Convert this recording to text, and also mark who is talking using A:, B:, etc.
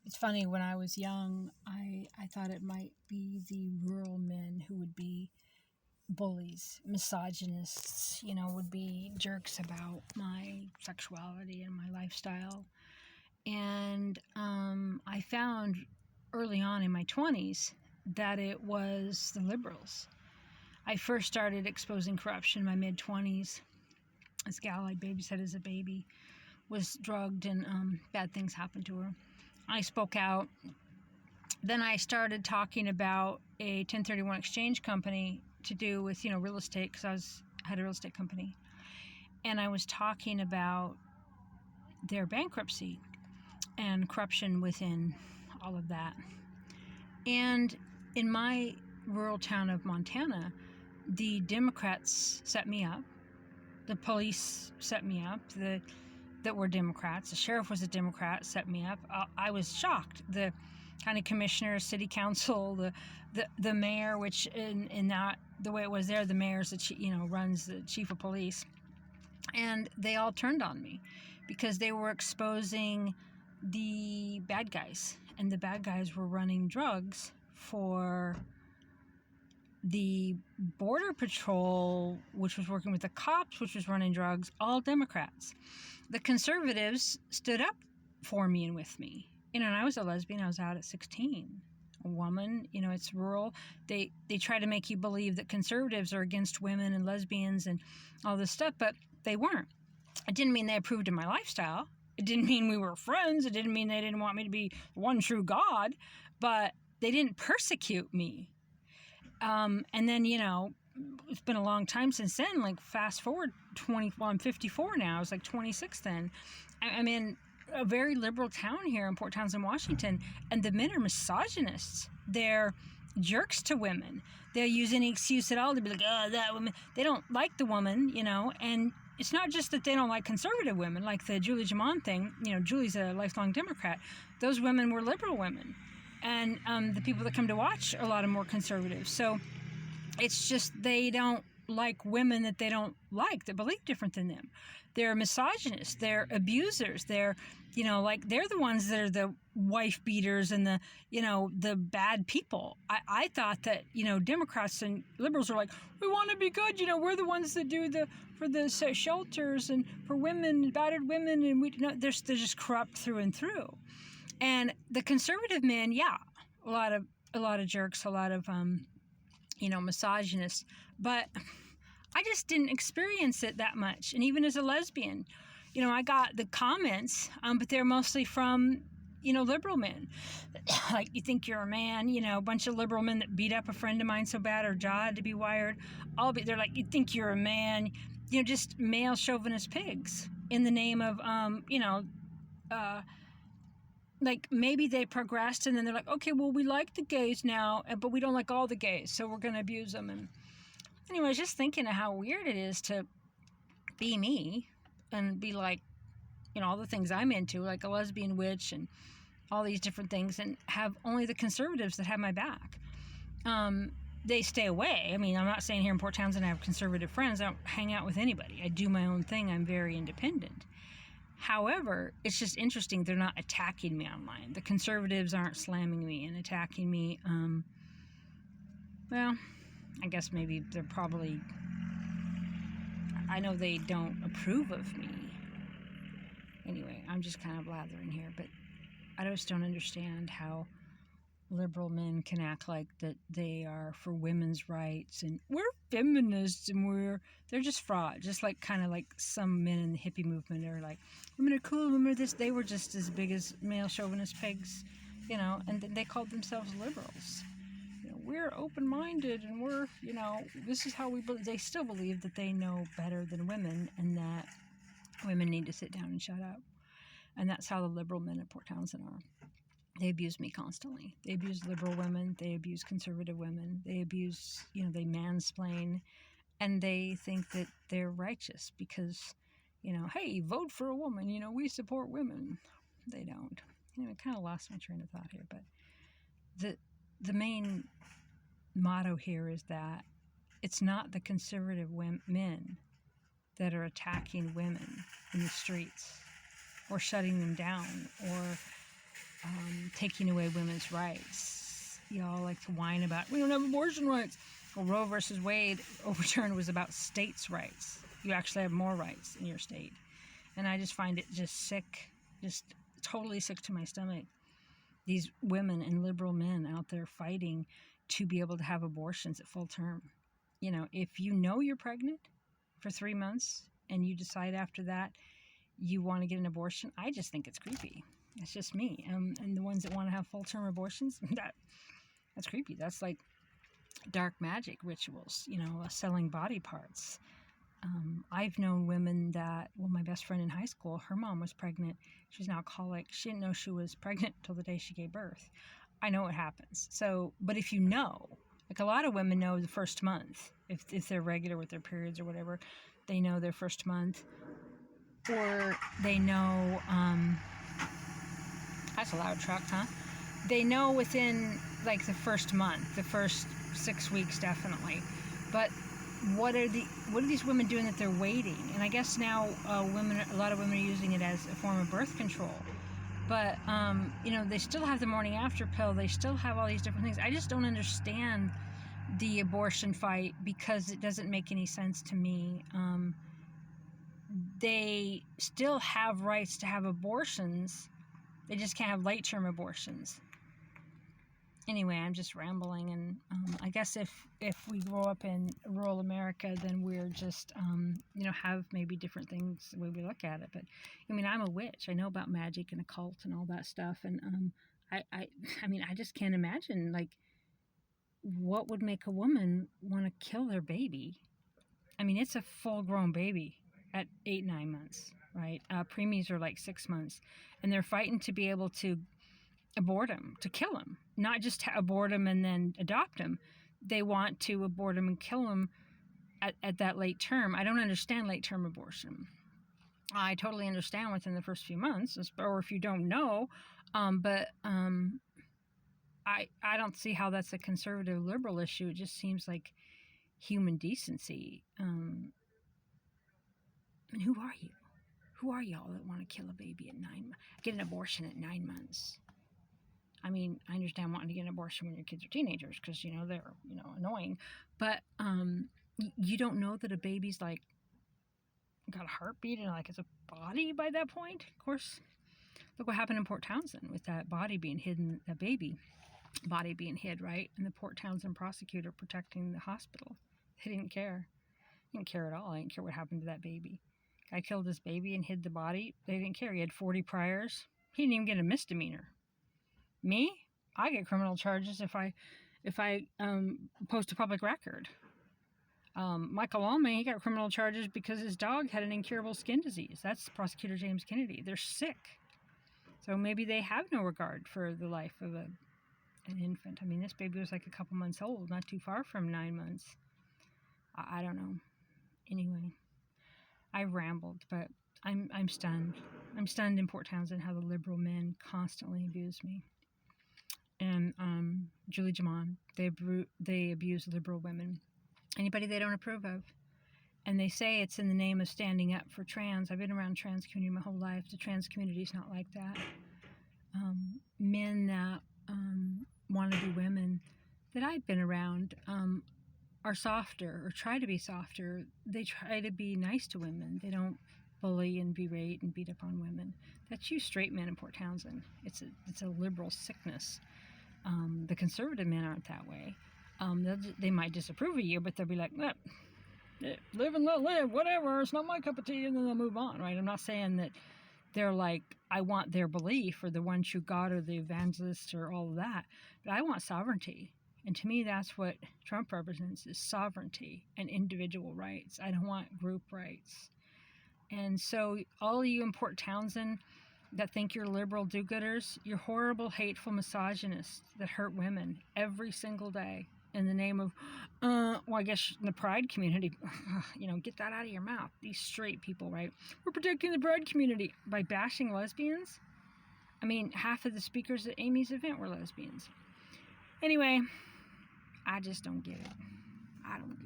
A: It's funny, when I was young, I thought it might be the rural men who would be bullies, misogynists, would be jerks about my sexuality and my lifestyle. And I found early on in my 20s that it was the liberals. I first started exposing corruption in my mid-20s. This gal I babysat as a baby was drugged, and bad things happened to her. I spoke out. Then I started talking about a 1031 exchange company to do with, real estate, because I had a real estate company. And I was talking about their bankruptcy and corruption within all of that. And in my rural town of Montana, the Democrats set me up. The police set me up. That were Democrats. The sheriff was a Democrat, set me up. I was shocked. The county commissioner, city council, the mayor, which in that the way it was there, the mayor's runs the chief of police, and they all turned on me because they were exposing the bad guys, and the bad guys were running drugs for the border patrol, which was working with the cops, which was running drugs, all Democrats. The conservatives stood up for me and with me. And I was a lesbian. I was out at 16. A woman, it's rural. They try to make you believe that conservatives are against women and lesbians and all this stuff, but they weren't. It didn't mean they approved of my lifestyle. It didn't mean we were friends. It didn't mean they didn't want me to be one true God, but they didn't persecute me. And then, it's been a long time since then, like fast forward I'm 54 now. I was like 26 then. I'm in a very liberal town here in Port Townsend, Washington, and the men are misogynists. They're jerks to women. They'll use any excuse at all to be like, oh, that woman. They don't like the woman, and it's not just that they don't like conservative women, like the Julie Jamon thing. Julie's a lifelong Democrat. Those women were liberal women. And the people that come to watch are a lot of more conservatives. So it's just they don't like women that they don't like, that believe different than them. They're misogynists. They're abusers. They're, they're the ones that are the wife beaters and the bad people. I thought that, Democrats and liberals are like, we want to be good. We're the ones that do for the shelters and for women, battered women. And they're just corrupt through and through. And the conservative men, yeah, a lot of jerks, a lot of, misogynists. But I just didn't experience it that much. And even as a lesbian, I got the comments, but they're mostly from, liberal men. Like, you think you're a man, a bunch of liberal men that beat up a friend of mine so bad her jaw had to be wired. They're like, you think you're a man, just male chauvinist pigs in the name of, like maybe they progressed and then they're like, okay, well, we like the gays now, but we don't like all the gays, so we're going to abuse them. And anyway, I was just thinking of how weird it is to be me and be like, all the things I'm into, like a lesbian witch and all these different things, and have only the conservatives that have my back. They stay away. I mean, I'm not saying here in Port Townsend I have conservative friends. I don't hang out with anybody. I do my own thing. I'm very independent. However, it's just interesting. They're not attacking me online. The conservatives aren't slamming me and attacking me. Well, I guess maybe they're probably, I know they don't approve of me. Anyway, I'm just kind of blathering here, but I just don't understand how liberal men can act like that they are for women's rights and we're feminists and they're just fraud. Just like kind of like some men in the hippie movement are like, women are cool, women are this. They were just as big as male chauvinist pigs, and they called themselves liberals. We're open-minded and we're, this is how we believe. They still believe that they know better than women and that women need to sit down and shut up. And that's how the liberal men at Port Townsend are. They abuse me constantly. They abuse liberal women. They abuse conservative women. They abuse, they mansplain. And they think that they're righteous because, hey, vote for a woman. We support women. They don't. I kind of lost my train of thought here. But the main motto here is that it's not the conservative men that are attacking women in the streets or shutting them down or taking away women's rights. Y'all like to whine about, we don't have abortion rights. Well, Roe versus Wade overturned was about states' rights. You actually have more rights in your state. And I just find it just sick, just totally sick to my stomach. These women and liberal men out there fighting to be able to have abortions at full term. You know, if you know you're pregnant for 3 months and you decide after that you want to get an abortion, I just think it's creepy. That's just me. And the ones that want to have full term abortions, that's creepy. That's like dark magic rituals, you know, selling body parts. I've known women that, well, my best friend in high school, her mom was pregnant. She's an alcoholic. She didn't know she was pregnant until the day she gave birth. I know it happens. So, but if you know, like a lot of women know the first month, if they're regular with their periods or whatever, they know their first month, or they know, that's a loud truck, huh? They know within like the first month, the first 6 weeks definitely. But what are these women doing that they're waiting? And I guess now a lot of women are using it as a form of birth control. But you know, they still have the morning after pill. They still have all these different things. I just don't understand the abortion fight because it doesn't make any sense to me. They still have rights to have abortions. They just can't have late-term abortions. Anyway, I'm just rambling, and I guess if we grow up in rural America, then we're just, you know, have maybe different things the way we look at it. But, I mean, I'm a witch. I know about magic and occult and all that stuff, and I mean, I just can't imagine, like, what would make a woman want to kill their baby. I mean, it's a full-grown baby at 8-9 months, right? Preemies are like 6 months, and they're fighting to be able to abort him, to kill him, not just abort him and then adopt him. They want to abort him and kill him at that late term. I don't understand late term abortion. I totally understand within the first few months, or if you don't know, but I don't see how that's a conservative liberal issue. It just seems like human decency. And who are you? Who are y'all that want to kill a baby at get an abortion at 9 months? I mean, I understand wanting to get an abortion when your kids are teenagers because, you know, they're, you know, annoying. But you don't know that a baby's, like, got a heartbeat and, like, it's a body by that point. Of course, look what happened in Port Townsend with that body being hidden, that baby body being hid, right? And the Port Townsend prosecutor protecting the hospital. They didn't care. They didn't care at all. They didn't care what happened to that baby. Guy killed his baby and hid the body. They didn't care. He had 40 priors. He didn't even get a misdemeanor. Me? I get criminal charges if I post a public record. Michael Allman, he got criminal charges because his dog had an incurable skin disease. That's Prosecutor James Kennedy. They're sick. So maybe they have no regard for the life of an infant. I mean, this baby was like a couple months old, not too far from 9 months. I don't know. Anyway, I rambled, but I'm stunned. I'm stunned in Port Townsend how the liberal men constantly abuse me. And Julie Jamon, they abuse liberal women, anybody they don't approve of, and they say it's in the name of standing up for trans. I've been around trans community my whole life. The trans community is not like that. Men that want to be women that I've been around are softer, or try to be softer. They try to be nice to women. They don't bully and berate and beat up on women. That's you straight men in Port Townsend. It's a liberal sickness. The conservative men aren't that way. They might disapprove of you, but they'll be like, live and let live, whatever, it's not my cup of tea, and then they'll move on, right? I'm not saying that they're like, I want their belief, or the one true God, or the evangelist, or all of that, but I want sovereignty. And to me, that's what Trump represents, is sovereignty and individual rights. I don't want group rights. And so all of you in Port Townsend that think you're liberal do-gooders, you're horrible, hateful misogynists that hurt women every single day in the name of, well, I guess in the pride community, you know, get that out of your mouth. These straight people, right? We're protecting the pride community by bashing lesbians. I mean, half of the speakers at Amy's event were lesbians. Anyway, I just don't get it. I don't get it.